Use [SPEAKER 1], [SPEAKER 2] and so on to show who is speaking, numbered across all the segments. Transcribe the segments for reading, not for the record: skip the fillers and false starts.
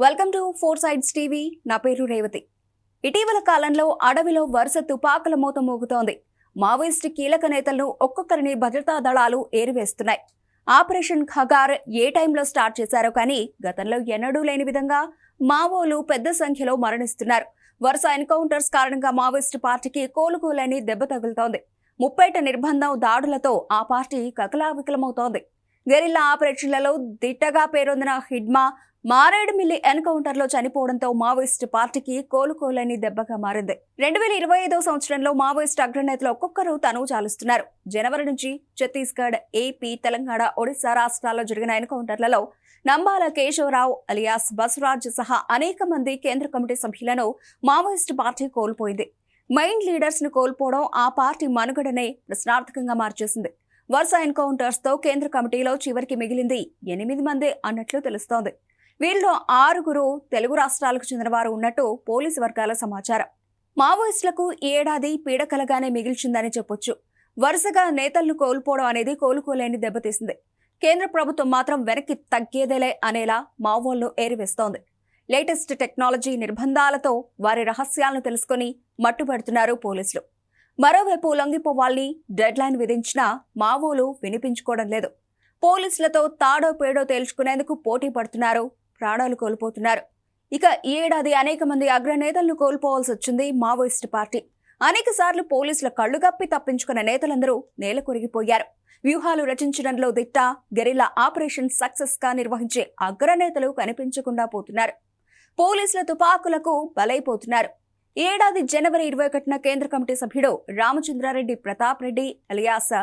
[SPEAKER 1] Welcome to four sides TV. నా పేరు రేవతి. ఇటీవల కాలంలో అడవిలో వరుస తుపాకుల మోత మోగుతోంది. మావోయిస్టు కీలక నేతలను ఒక్కొక్కరిని భద్రతా దళాలు ఏరివేస్తున్నాయి. ఆపరేషన్ ఖగార్ ఏ టైంలో స్టార్ట్ చేశారో కానీ గతంలో ఎన్నడూ లేని విధంగా మావోలు పెద్ద సంఖ్యలో మరణిస్తున్నారు. వరుస ఎన్కౌంటర్స్ కారణంగా మావోయిస్టు పార్టీకి కోలుకోలేని దెబ్బ తగులుతోంది. ముప్పేట నిర్బంధం దాడులతో ఆ పార్టీ కకలావికలమవుతోంది. గెరిల్లా ఆపరేషన్లలో దిట్టగా పేరొందిన హిడ్మా మారేడుమిల్లి ఎన్కౌంటర్లో చనిపోవడంతో మావోయిస్టు పార్టీకి కోలుకోలేని దెబ్బగా మారింది. 2025 సంవత్సరంలో మావోయిస్టు అగ్రనేతలు ఒక్కొక్కరు తనువు చాలుస్తున్నారు. జనవరి నుంచి ఛత్తీస్గఢ్, ఏపీ, తెలంగాణ, ఒడిశా రాష్ట్రాల్లో జరిగిన ఎన్కౌంటర్లలో నంబాల కేశవరావు అలియాస్ బసవరాజ్ సహా అనేక మంది కేంద్ర కమిటీ సభ్యులను మావోయిస్టు పార్టీ కోల్పోయింది. మెయిన్ లీడర్స్ ను కోల్పోవడం ఆ పార్టీ మనుగడనే ప్రశ్నార్థకంగా మార్చేసింది. వరుస ఎన్కౌంటర్స్ తో కేంద్ర కమిటీలో చివరికి మిగిలింది 8 మందే అన్నట్లు తెలుస్తోంది. వీరిలో 6 తెలుగు రాష్ట్రాలకు చెందిన వారు ఉన్నట్టు పోలీసు వర్గాల సమాచారం. మావోయిస్టులకు ఈ ఏడాది పీడకలగానే మిగిల్చిందని చెప్పొచ్చు. వరుసగా నేతలను కోల్పోవడం అనేది కోలుకోలేని దెబ్బతీసింది. కేంద్ర ప్రభుత్వం మాత్రం వెనక్కి తగ్గేదేలే అనేలా మావోలను ఏరివేస్తోంది. లేటెస్ట్ టెక్నాలజీ నిర్బంధాలతో వారి రహస్యాలను తెలుసుకుని మట్టుపెడుతున్నారు పోలీసులు. మరోవైపు లొంగిపోవాలని డెడ్ లైన్ విధించినా మావోలు వినిపించుకోవడం లేదు. పోలీసులతో తాడో పేడో తేల్చుకునేందుకు పోటీ పడుతున్నారు, ప్రాణాలు కోల్పోతున్నారు. ఇక ఈ ఏడాది అనేక మంది అగ్రనేతలను కోల్పోవాల్సి వచ్చింది మావోయిస్టు పార్టీ. అనేక సార్లు పోలీసుల కళ్లుగప్పి తప్పించుకున్న నేతలందరూ నేల కొరిగిపోయారు. వ్యూహాలు రచించడంలో దిట్ట, గెరిల్లా ఆపరేషన్ సక్సెస్ గా నిర్వహించే అగ్రనేతలు కనిపించకుండా పోతున్నారు. పోలీసుల తుపాకులకు బలైపోతున్నారు. ఈ ఏడాది జనవరి 21న కేంద్ర కమిటీ సభ్యుడు రామచంద్రారెడ్డి ప్రతాప్ రెడ్డి అలియాస్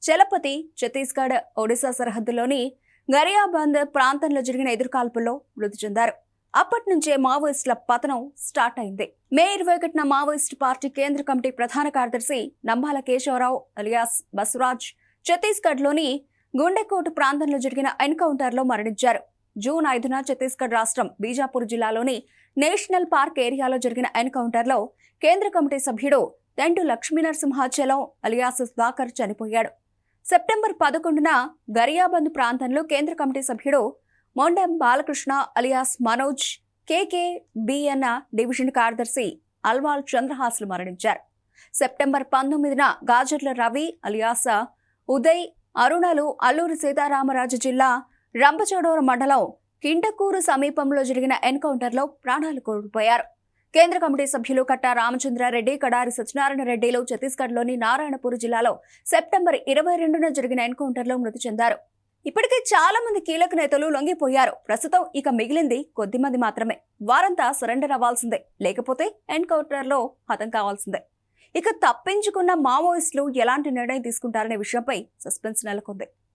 [SPEAKER 1] చలపతి ఛత్తీస్గఢ్, ఒడిశా సరిహద్దులోని గరియాబంద్ ప్రాంతంలో జరిగిన ఎదురుకాల్పుల్లో మృతి చెందారు. అప్పటి నుంచే మావోయిస్టుల పతనం స్టార్ట్ అయింది. మే 21న మావోయిస్టు పార్టీ కేంద్ర కమిటీ ప్రధాన కార్యదర్శి నంబాల కేశవరావు అలియాస్ బసవరాజ్ ఛత్తీస్గఢ్లోని గుండెకోట్ ప్రాంతంలో జరిగిన ఎన్కౌంటర్లో మరణించారు. జూన్ 5న ఛత్తీస్గఢ్ రాష్ట్రం బీజాపూర్ జిల్లాలోని నేషనల్ పార్క్ ఏరియాలో జరిగిన ఎన్కౌంటర్లో కేంద్ర కమిటీ సభ్యుడు తెంటు లక్ష్మీనరసింహాచలం అలియాస్ సుధాకర్ చనిపోయాడు. సెప్టెంబర్ 11న గరియాబంద్ ప్రాంతంలో కేంద్ర కమిటీ సభ్యుడు మొండెం బాలకృష్ణ అలియాస్ మనోజ్, కేకేబిఎన్ డివిజన్ కార్యదర్శి అల్వాల్ చంద్రహాస్లు మరణించారు. సెప్టెంబర్ 19న గాజర్ల రవి అలియాస్ ఉదయ్ అరుణలు అల్లూరి సీతారామరాజు జిల్లా రంపచోడవరం మండలం కింటకూరు సమీపంలో జరిగిన ఎన్కౌంటర్లో ప్రాణాలు కోల్పోయారు. కేంద్ర కమిటీ సభ్యులు కట్టా రామచంద్రారెడ్డి, కడారి సత్యనారాయణ రెడ్డిలు ఛత్తీస్గఢ్లోని నారాయణపూర్ జిల్లాలో సెప్టెంబర్ 22న జరిగిన ఎన్కౌంటర్లో మృతి చెందారు. ఇప్పటికే చాలా మంది కీలక నేతలు లొంగిపోయారు. ప్రస్తుతం ఇక మిగిలింది కొద్దిమంది మాత్రమే. వారంతా సరెండర్ అవ్వాల్సిందే, లేకపోతే ఎన్కౌంటర్లో హతం కావాల్సిందే. ఇక తప్పించుకున్న మావోయిస్టులు ఎలాంటి నిర్ణయం తీసుకుంటారనే విషయంపై సస్పెన్స్ నెలకొంది.